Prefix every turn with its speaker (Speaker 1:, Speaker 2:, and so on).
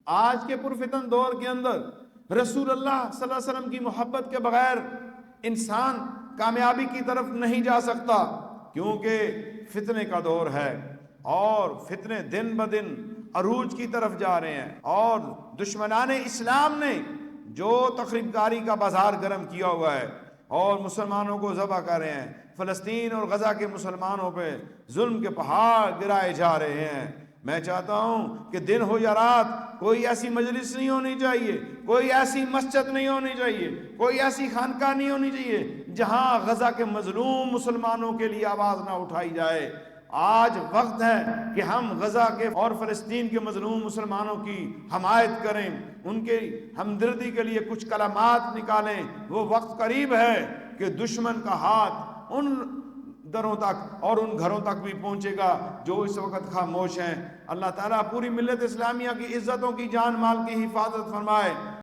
Speaker 1: آج کے پرفتن دور کے اندر رسول اللہ صلی اللہ علیہ وسلم کی محبت کے بغیر انسان کامیابی کی طرف نہیں جا سکتا، کیونکہ فتنے کا دور ہے اور فتنے دن بدن عروج کی طرف جا رہے ہیں، اور دشمنان اسلام نے جو تخریب کاری کا بازار گرم کیا ہوا ہے اور مسلمانوں کو ذبح کر رہے ہیں، فلسطین اور غزہ کے مسلمانوں پہ ظلم کے پہاڑ گرائے جا رہے ہیں۔ میں چاہتا ہوں کہ دن ہو یا رات کوئی ایسی مجلس نہیں ہونی چاہیے، کوئی ایسی مسجد نہیں ہونی چاہیے، کوئی ایسی خانقاہ نہیں ہونی چاہیے جہاں غزہ کے مظلوم مسلمانوں کے لیے آواز نہ اٹھائی جائے۔ آج وقت ہے کہ ہم غزہ کے اور فلسطین کے مظلوم مسلمانوں کی حمایت کریں، ان کے ہمدردی کے لیے کچھ کلمات نکالیں۔ وہ وقت قریب ہے کہ دشمن کا ہاتھ ان دروں تک اور ان گھروں تک بھی پہنچے گا جو اس وقت خاموش ہیں۔ اللہ تعالیٰ پوری ملت اسلامیہ کی عزتوں کی جان مال کی حفاظت فرمائے۔